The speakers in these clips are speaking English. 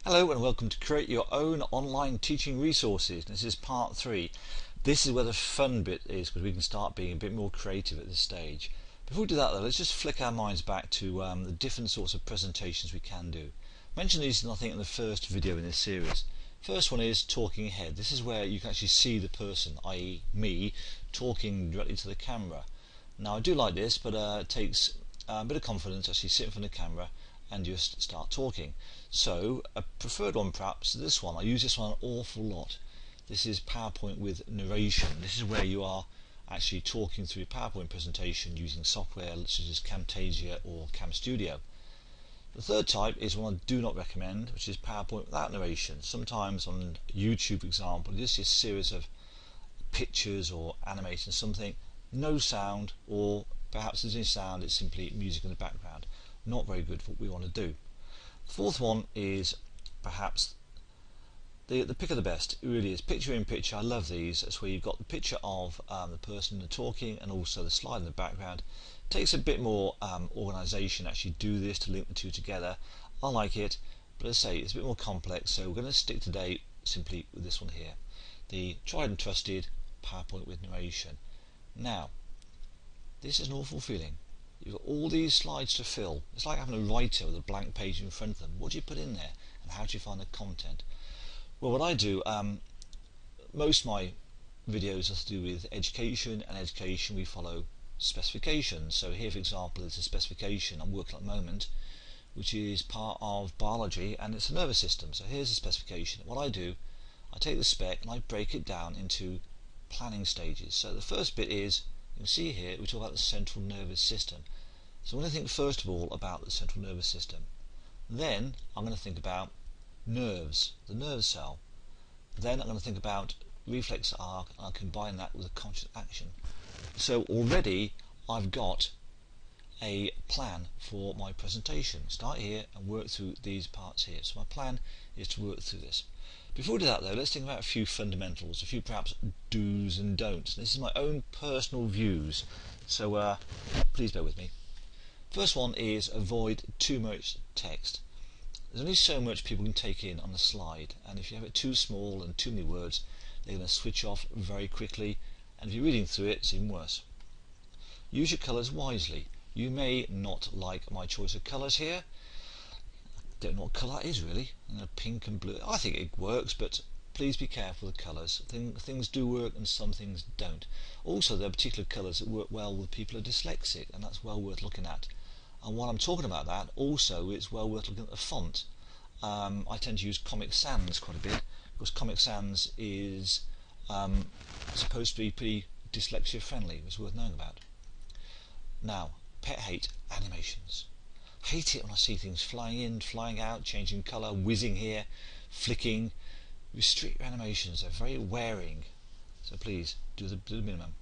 Hello and welcome to Create Your Own Online Teaching Resources. This is part 3. This is where the fun bit is, because we can start being a bit more creative at this stage. Before we do that though, let's just flick our minds back to the different sorts of presentations we can do. I mentioned these I think in the first video in this series. First one is talking ahead. This is where you can actually see the person, i.e. me, talking directly to the camera. Now I do like this, but it takes a bit of confidence actually sit in front of the camera and just start talking. So a preferred one perhaps is this one. I use this one an awful lot. This is PowerPoint with narration. This is where you are actually talking through a PowerPoint presentation using software such as Camtasia or CamStudio. The third type is one I do not recommend, which is PowerPoint without narration. Sometimes on YouTube, for example, just a series of pictures or animating something, no sound, or perhaps there's any sound, it's simply music in the background. Not very good for what we want to do. Fourth one is perhaps the pick of the best. It really is picture in picture. I love these. That's where you've got the picture of the person talking and also the slide in the background. It takes a bit more organisation actually do this to link the two together. I like it, but as I say, it's a bit more complex, so we're going to stick today simply with this one here, the tried and trusted PowerPoint with narration. Now, this is an awful feeling. You've got all these slides to fill. It's like having a writer with a blank page in front of them. What do you put in there, and how do you find the content? Well, what I do, most of my videos have to do with education, and education we follow specifications. So here, for example, is a specification I'm working on at the moment, which is part of biology, and it's the nervous system. So here's the specification. What I do, I take the spec and I break it down into planning stages. So the first bit is, you can see here, we talk about the central nervous system. So I'm going to think first of all about the central nervous system. Then I'm going to think about nerves, the nerve cell. Then I'm going to think about reflex arc, and I'll combine that with a conscious action. So already I've got a plan for my presentation. Start here and work through these parts here. So my plan is to work through this. Before we do that though, let's think about a few fundamentals, a few perhaps do's and don'ts. This is my own personal views, so please bear with me. First one is avoid too much text. There's only so much people can take in on a slide, and if you have it too small and too many words, they're going to switch off very quickly, and if you're reading through it, it's even worse. Use your colours wisely. You may not like my choice of colours here. Don't know what colour that is really. Pink and blue. I think it works, but please be careful with colours. Things do work and some things don't. Also, there are particular colours that work well with people who are dyslexic, and that's well worth looking at. And while I'm talking about that, also it's well worth looking at the font. I tend to use Comic Sans quite a bit, because Comic Sans is supposed to be pretty dyslexia friendly. It's worth knowing about. Now, pet hate, animations. Hate it when I see things flying in, flying out, changing colour, whizzing here, flicking. Restrict your animations, they're very wearing. So please, do the minimum.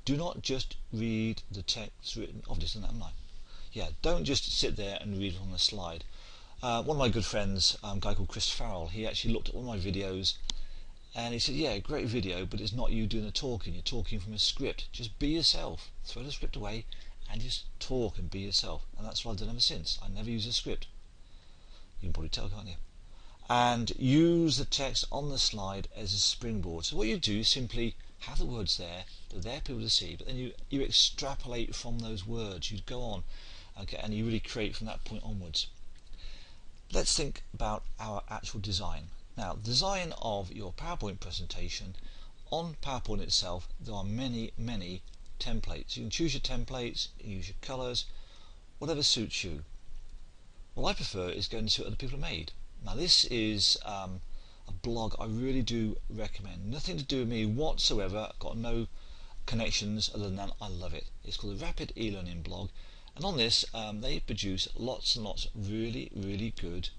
Do not just read the text written, obviously, haven't I? Yeah, don't just sit there and read it on the slide. One of my good friends, a guy called Chris Farrell, he actually looked at one of my videos and he said, yeah, great video, but it's not you doing the talking, you're talking from a script. Just be yourself, throw the script away, and just talk and be yourself. And that's what I've done ever since. I never use a script. You can probably tell, can't you? And use the text on the slide as a springboard. So what you do is simply have the words there, they're there for people to see, but then you extrapolate from those words. You go on, okay, and you really create from that point onwards. Let's think about our actual design. Now, the design of your PowerPoint presentation, on PowerPoint itself, there are many templates. You can choose your templates, use your colours, whatever suits you. What I prefer is going to what other people have made. Now this is a blog I really do recommend. Nothing to do with me whatsoever, I've got no connections other than I love it. It's called the Rapid eLearning blog, and on this they produce lots and lots of really good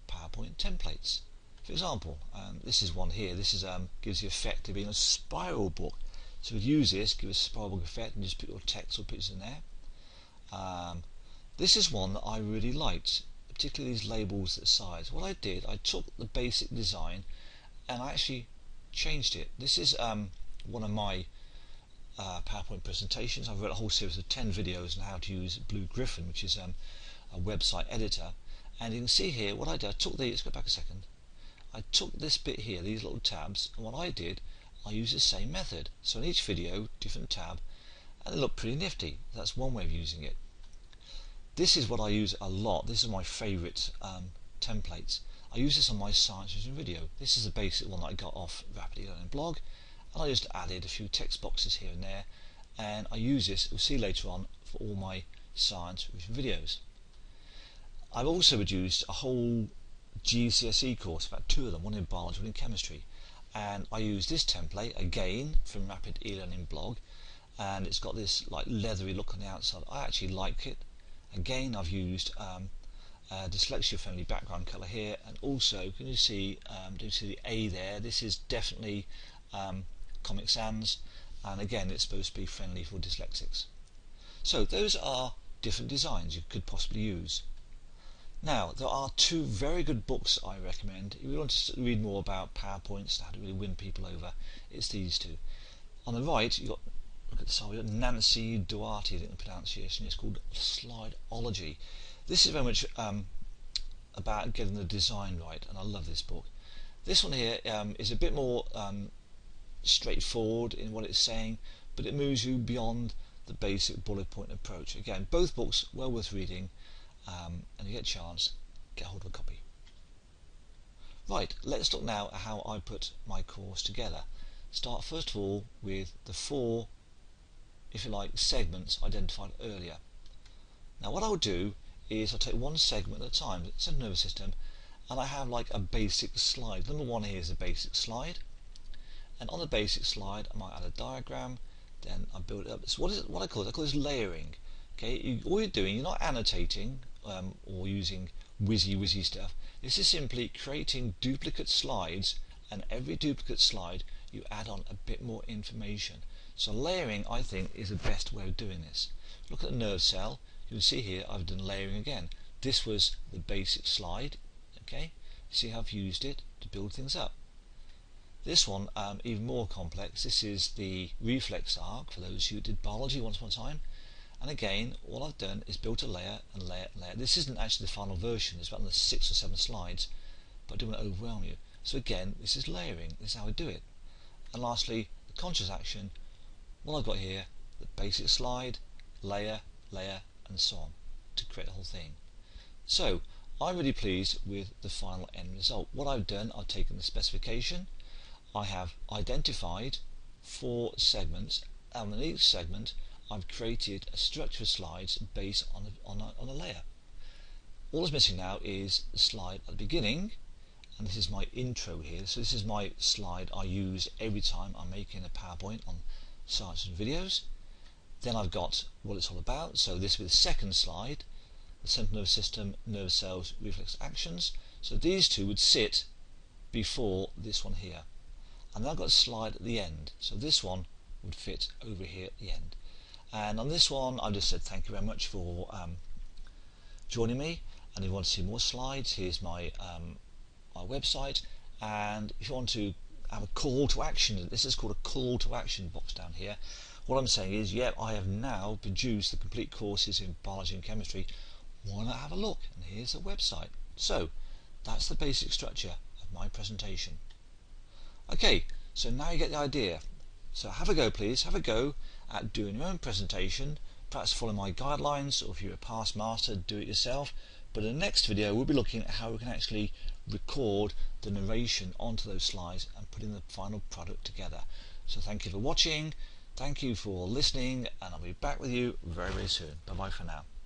PowerPoint templates. For example, this is one here. This is gives the effect of being a spiral book. So we use this, give a spiral book effect, and just put your text or pictures in there. This is one that I really liked, particularly these labels at sides. What I did, I took the basic design and I actually changed it. This is one of my PowerPoint presentations. I've wrote a whole series of 10 videos on how to use Blue Griffin, which is a website editor, And you can see here what I did. I took let's go back a second. I took this bit here, these little tabs, and what I did, I used the same method. So in each video, different tab, and it looked pretty nifty. That's one way of using it. This is what I use a lot. This is my favourite templates. I use this on my science vision video. This is a basic one that I got off Rapid eLearning blog, and I just added a few text boxes here and there, and I use this, we'll see later on, for all my science vision videos. I've also produced a whole GCSE course, about 2 of them, one in biology, one in chemistry, and I use this template again from Rapid eLearning blog, and it's got this like leathery look on the outside. I actually like it. Again, I've used dyslexia friendly background colour here, and also can you see the A there? This is definitely Comic Sans, and again it's supposed to be friendly for dyslexics. So those are different designs you could possibly use. Now, there are 2 very good books I recommend. If you want to read more about PowerPoints and how to really win people over, it's these 2. On the right, you've got, look at the side, Nancy Duarte, I think the pronunciation is, called Slideology. This is very much about getting the design right, and I love this book. This one here is a bit more straightforward in what it's saying, but it moves you beyond the basic bullet point approach. Again, both books well worth reading. And you get a chance, get hold of a copy. Right, let's look now at how I put my course together. Start first of all with the 4, if you like, segments identified earlier. Now what I'll do is I'll take one segment at a time, central nervous system, and I have like a basic slide. Number 1 here is a basic slide, and on the basic slide I might add a diagram, then I build it up. So what I call this layering. Okay, all you're doing, you're not annotating or using whizzy stuff. This is simply creating duplicate slides, and every duplicate slide you add on a bit more information. So layering, I think, is the best way of doing this. Look at the nerve cell. You can see here I've done layering again. This was the basic slide. Okay, see how I've used it to build things up. This one, even more complex. This is the reflex arc for those who did biology once upon a time. And again, all I've done is built a layer and layer and layer. This isn't actually the final version, it's about the 6 or 7 slides, but I don't want to overwhelm you. So again, this is layering, this is how I do it. And lastly, the conscious action, what I've got here, the basic slide, layer, layer, and so on, to create the whole thing. So, I'm really pleased with the final end result. What I've done, I've taken the specification, I have identified 4 segments, and in each segment, I've created a structure of slides based on a layer. All that's missing now is the slide at the beginning, and this is my intro here. So this is my slide I use every time I'm making a PowerPoint on science and videos. Then I've got what it's all about. So this will be the second slide, the central nervous system, nerve cells, reflex actions. So these 2 would sit before this one here. And then I've got a slide at the end. So this one would fit over here at the end. And on this one, I just said thank you very much for joining me. And if you want to see more slides, here's my my website. And if you want to have a call to action, this is called a call to action box down here. What I'm saying is, yeah, I have now produced the complete courses in biology and chemistry. Why not have a look? And here's a website. So that's the basic structure of my presentation. Okay, so now you get the idea. So have a go, please. Have a go at doing your own presentation. Perhaps follow my guidelines, or if you're a past master, do it yourself. But in the next video, we'll be looking at how we can actually record the narration onto those slides and putting the final product together. So thank you for watching. Thank you for listening, and I'll be back with you very, very soon. Bye bye for now.